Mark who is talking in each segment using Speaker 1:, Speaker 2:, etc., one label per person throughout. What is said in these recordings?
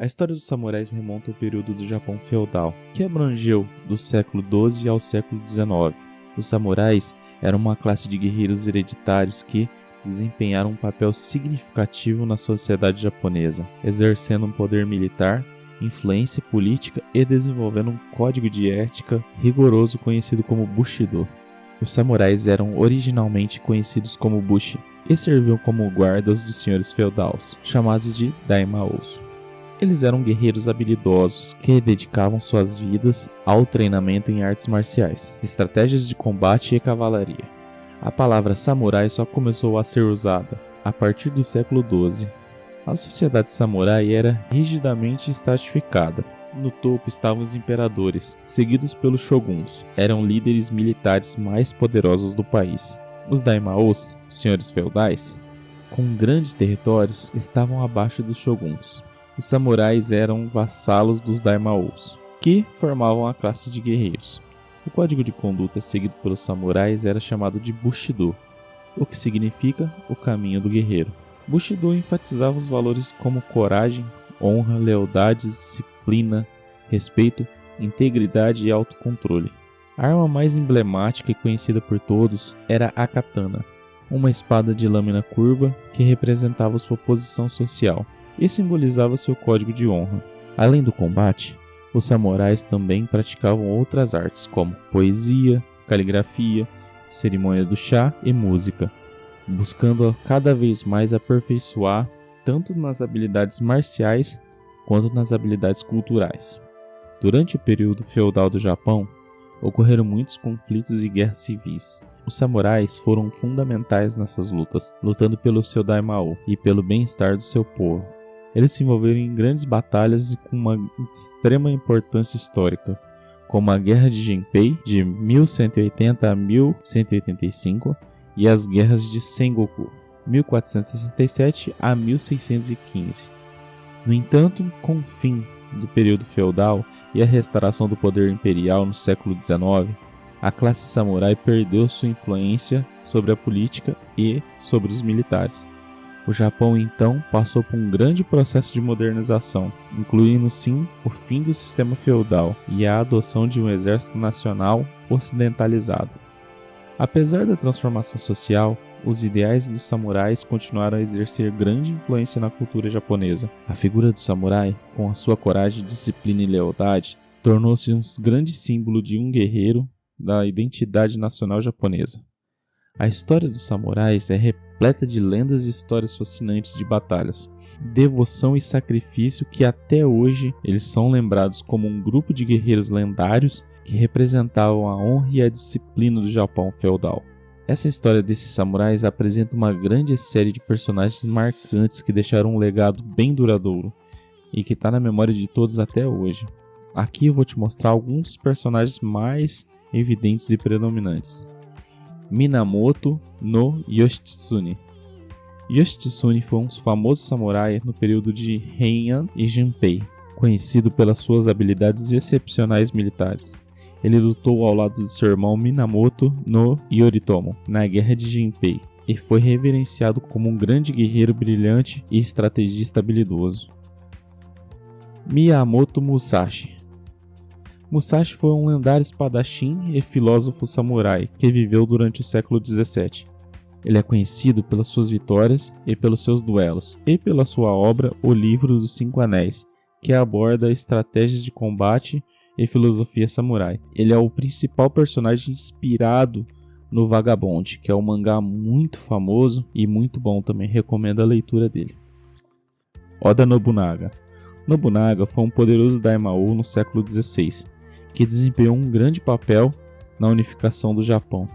Speaker 1: A história dos samurais remonta ao período do Japão feudal, que abrangeu do século XII ao século XIX. Os samurais eram uma classe de guerreiros hereditários que desempenharam um papel significativo na sociedade japonesa, exercendo um poder militar, influência política e desenvolvendo um código de ética rigoroso conhecido como Bushido. Os samurais eram originalmente conhecidos como Bushi e serviam como guardas dos senhores feudais, chamados de Daimyos. Eles eram guerreiros habilidosos que dedicavam suas vidas ao treinamento em artes marciais, estratégias de combate e cavalaria. A palavra samurai só começou a ser usada a partir do século XII. A sociedade samurai era rigidamente estratificada. No topo estavam os imperadores, seguidos pelos shoguns. Eram líderes militares mais poderosos do país. Os daimyos, senhores feudais, com grandes territórios, estavam abaixo dos shoguns. Os samurais eram vassalos dos daimyos, que formavam a classe de guerreiros. O código de conduta seguido pelos samurais era chamado de Bushido, o que significa o caminho do guerreiro. Bushido enfatizava os valores como coragem, honra, lealdade, disciplina, respeito, integridade e autocontrole. A arma mais emblemática e conhecida por todos era a katana, uma espada de lâmina curva que representava sua posição social e simbolizava seu código de honra. Além do combate, os samurais também praticavam outras artes como poesia, caligrafia, cerimônia do chá e música, buscando cada vez mais aperfeiçoar tanto nas habilidades marciais quanto nas habilidades culturais. Durante o período feudal do Japão, ocorreram muitos conflitos e guerras civis. Os samurais foram fundamentais nessas lutas, lutando pelo seu daimyo e pelo bem-estar do seu povo. Eles se envolveram em grandes batalhas e com uma extrema importância histórica, como a Guerra de Genpei, de 1180 a 1185, e as Guerras de Sengoku, 1467 a 1615. No entanto, com o fim do período feudal e a restauração do poder imperial no século XIX, a classe samurai perdeu sua influência sobre a política e sobre os militares. O Japão então passou por um grande processo de modernização, incluindo sim o fim do sistema feudal e a adoção de um exército nacional ocidentalizado. Apesar da transformação social, os ideais dos samurais continuaram a exercer grande influência na cultura japonesa. A figura do samurai, com a sua coragem, disciplina e lealdade, tornou-se um grande símbolo de um guerreiro da identidade nacional japonesa. A história dos samurais é repleta de lendas e histórias fascinantes de batalhas, devoção e sacrifício que até hoje eles são lembrados como um grupo de guerreiros lendários que representavam a honra e a disciplina do Japão feudal. Essa história desses samurais apresenta uma grande série de personagens marcantes que deixaram um legado bem duradouro e que está na memória de todos até hoje. Aqui eu vou te mostrar alguns dos personagens mais evidentes e predominantes. Minamoto no Yoshitsune. Yoshitsune foi um famoso samurai no período de Heian e Junpei, conhecido pelas suas habilidades excepcionais militares. Ele lutou ao lado do seu irmão Minamoto no Yoritomo, na Guerra de Junpei, e foi reverenciado como um grande guerreiro brilhante e estrategista habilidoso. Miyamoto Musashi. Musashi foi um lendário espadachim e filósofo samurai que viveu durante o século XVII. Ele é conhecido pelas suas vitórias e pelos seus duelos, e pela sua obra O Livro dos Cinco Anéis, que aborda estratégias de combate e filosofia samurai. Ele é o principal personagem inspirado no Vagabond, que é um mangá muito famoso e muito bom também, recomendo a leitura dele. Oda Nobunaga. Nobunaga foi um poderoso daimyo no século XVI, que desempenhou um grande papel na unificação do Japão.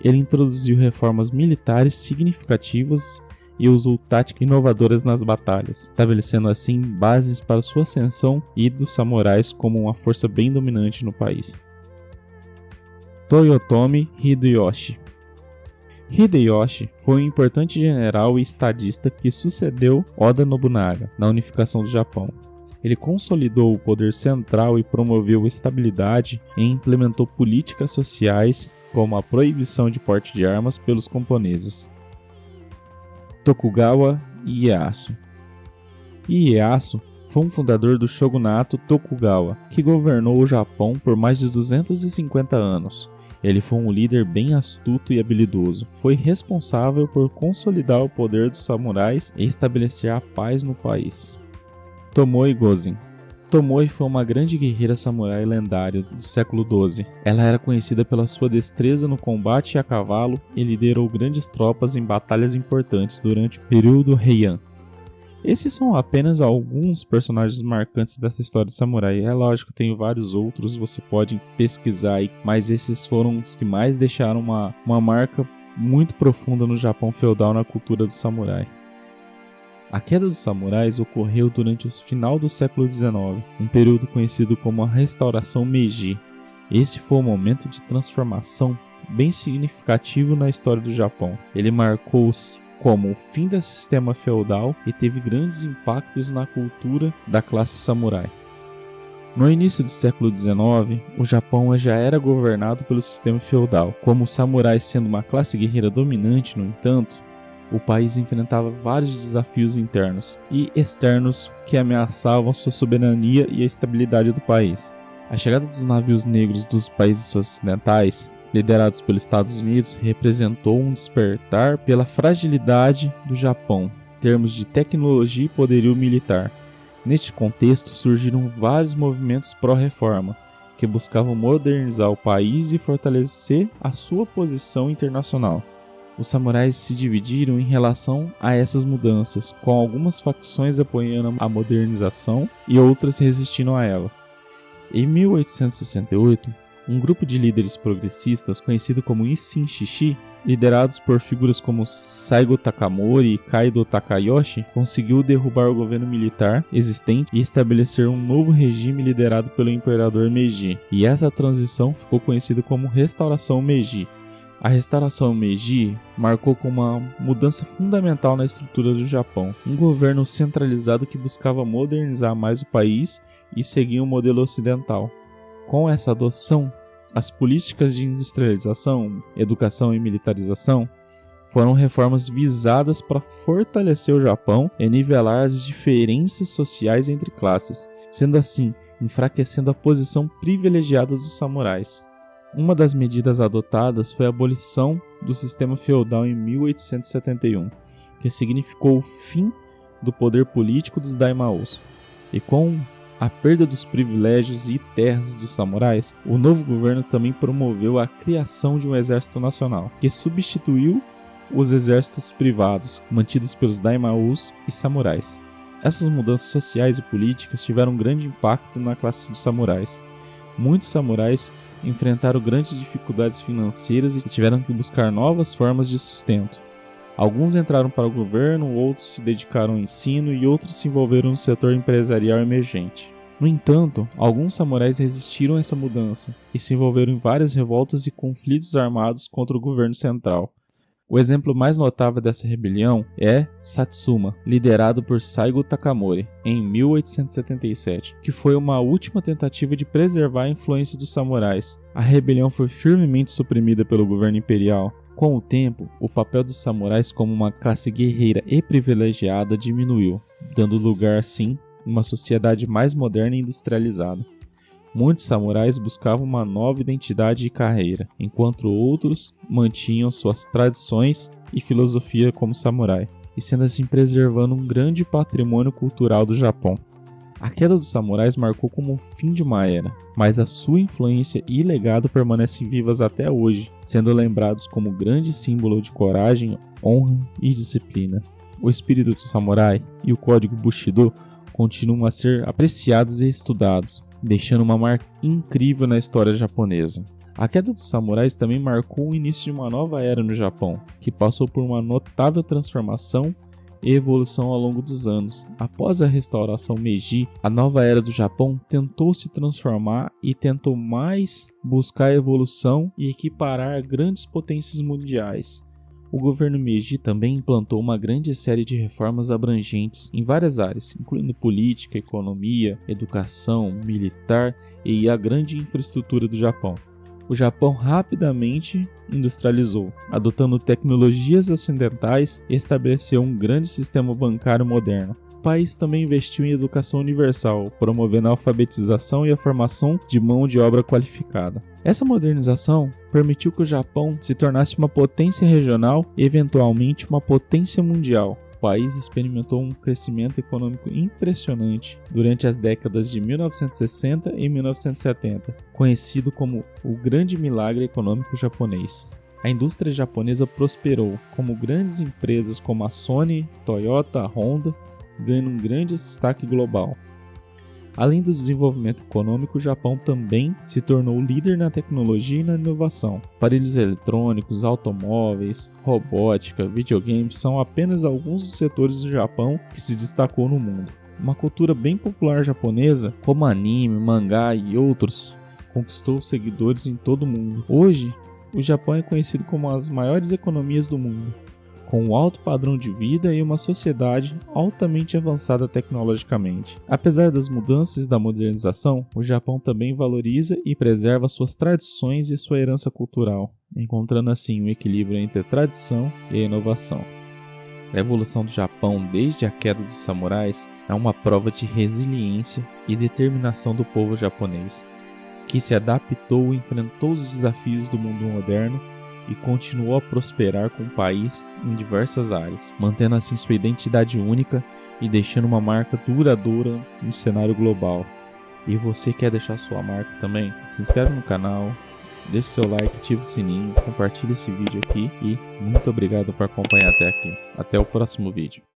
Speaker 1: Ele introduziu reformas militares significativas e usou táticas inovadoras nas batalhas, estabelecendo assim bases para sua ascensão e dos samurais como uma força bem dominante no país. Toyotomi Hideyoshi. Hideyoshi foi um importante general e estadista que sucedeu Oda Nobunaga na unificação do Japão. Ele consolidou o poder central e promoveu estabilidade e implementou políticas sociais como a proibição de porte de armas pelos camponeses. Tokugawa Ieyasu. Ieyasu Foi um fundador do shogunato Tokugawa, que governou o Japão por mais de 250 anos. Ele foi um líder bem astuto e habilidoso. Foi responsável por consolidar o poder dos samurais e estabelecer a paz no país. Tomoe Gozen. Tomoe foi uma grande guerreira samurai lendária do século XII. Ela era conhecida pela sua destreza no combate a cavalo e liderou grandes tropas em batalhas importantes durante o período Heian. Esses são apenas alguns personagens marcantes dessa história de samurai. É lógico que tem vários outros, você pode pesquisar aí, mas esses foram os que mais deixaram uma marca muito profunda no Japão feudal, na cultura do samurai. A queda dos samurais ocorreu durante o final do século XIX, um período conhecido como a Restauração Meiji. Esse foi um momento de transformação bem significativo na história do Japão. Ele marcou como o fim do sistema feudal e teve grandes impactos na cultura da classe samurai. No início do século XIX, o Japão já era governado pelo sistema feudal. Como os samurais sendo uma classe guerreira dominante, no entanto, o país enfrentava vários desafios internos e externos que ameaçavam sua soberania e a estabilidade do país. A chegada dos navios negros dos países ocidentais, liderados pelos Estados Unidos, representou um despertar pela fragilidade do Japão, em termos de tecnologia e poderio militar. Neste contexto, surgiram vários movimentos pró-reforma, que buscavam modernizar o país e fortalecer a sua posição internacional. Os samurais se dividiram em relação a essas mudanças, com algumas facções apoiando a modernização e outras resistindo a ela. Em 1868, um grupo de líderes progressistas, conhecido como Isshin Shishi, liderados por figuras como Saigo Takamori e Kaido Takayoshi, conseguiu derrubar o governo militar existente e estabelecer um novo regime liderado pelo imperador Meiji. E essa transição ficou conhecida como Restauração Meiji. A Restauração Meiji marcou como uma mudança fundamental na estrutura do Japão, um governo centralizado que buscava modernizar mais o país e seguir um modelo ocidental. Com essa adoção, as políticas de industrialização, educação e militarização foram reformas visadas para fortalecer o Japão e nivelar as diferenças sociais entre classes, sendo assim, enfraquecendo a posição privilegiada dos samurais. Uma das medidas adotadas foi a abolição do sistema feudal em 1871, que significou o fim do poder político dos daimyos. E com a perda dos privilégios e terras dos samurais, o novo governo também promoveu a criação de um exército nacional, que substituiu os exércitos privados, mantidos pelos daimyos e samurais. Essas mudanças sociais e políticas tiveram um grande impacto na classe de samurais. Muitos samurais enfrentaram grandes dificuldades financeiras e tiveram que buscar novas formas de sustento. Alguns entraram para o governo, outros se dedicaram ao ensino e outros se envolveram no setor empresarial emergente. No entanto, alguns samurais resistiram a essa mudança e se envolveram em várias revoltas e conflitos armados contra o governo central. O exemplo mais notável dessa rebelião é Satsuma, liderado por Saigo Takamori, em 1877, que foi uma última tentativa de preservar a influência dos samurais. A rebelião foi firmemente suprimida pelo governo imperial. Com o tempo, o papel dos samurais como uma classe guerreira e privilegiada diminuiu, dando lugar, assim, a uma sociedade mais moderna e industrializada. Muitos samurais buscavam uma nova identidade e carreira, enquanto outros mantinham suas tradições e filosofia como samurai, e sendo assim preservando um grande patrimônio cultural do Japão. A queda dos samurais marcou como o fim de uma era, mas a sua influência e legado permanecem vivas até hoje, sendo lembrados como grande símbolo de coragem, honra e disciplina. O espírito do samurai e o código Bushido continuam a ser apreciados e estudados, deixando uma marca incrível na história japonesa. A queda dos samurais também marcou o início de uma nova era no Japão, que passou por uma notável transformação e evolução ao longo dos anos. Após a restauração Meiji, a nova era do Japão tentou se transformar e tentou mais buscar a evolução e equiparar grandes potências mundiais. O governo Meiji também implantou uma grande série de reformas abrangentes em várias áreas, incluindo política, economia, educação, militar e a grande infraestrutura do Japão. O Japão rapidamente industrializou, adotando tecnologias ocidentais e estabeleceu um grande sistema bancário moderno. país também investiu em educação universal, promovendo a alfabetização e a formação de mão de obra qualificada. Essa modernização permitiu que o Japão se tornasse uma potência regional e, eventualmente, uma potência mundial. O país experimentou um crescimento econômico impressionante durante as décadas de 1960 e 1970, conhecido como o Grande Milagre Econômico Japonês. A indústria japonesa prosperou, como grandes empresas como a Sony, Toyota, Honda, ganhando um grande destaque global. Além do desenvolvimento econômico, o Japão também se tornou líder na tecnologia e na inovação. Aparelhos eletrônicos, automóveis, robótica, videogames são apenas alguns dos setores do Japão que se destacou no mundo. Uma cultura bem popular japonesa, como anime, mangá e outros, conquistou seguidores em todo o mundo. Hoje, o Japão é conhecido como uma das maiores economias do mundo, com um alto padrão de vida e uma sociedade altamente avançada tecnologicamente. Apesar das mudanças e da modernização, o Japão também valoriza e preserva suas tradições e sua herança cultural, encontrando assim um equilíbrio entre tradição e inovação. A evolução do Japão desde a queda dos samurais é uma prova de resiliência e determinação do povo japonês, que se adaptou e enfrentou os desafios do mundo moderno e continuou a prosperar com o país em diversas áreas, mantendo assim sua identidade única e deixando uma marca duradoura no cenário global. E você quer deixar sua marca também? Se inscreve no canal, deixe seu like, ative o sininho, compartilhe esse vídeo aqui e muito obrigado por acompanhar até aqui. Até o próximo vídeo.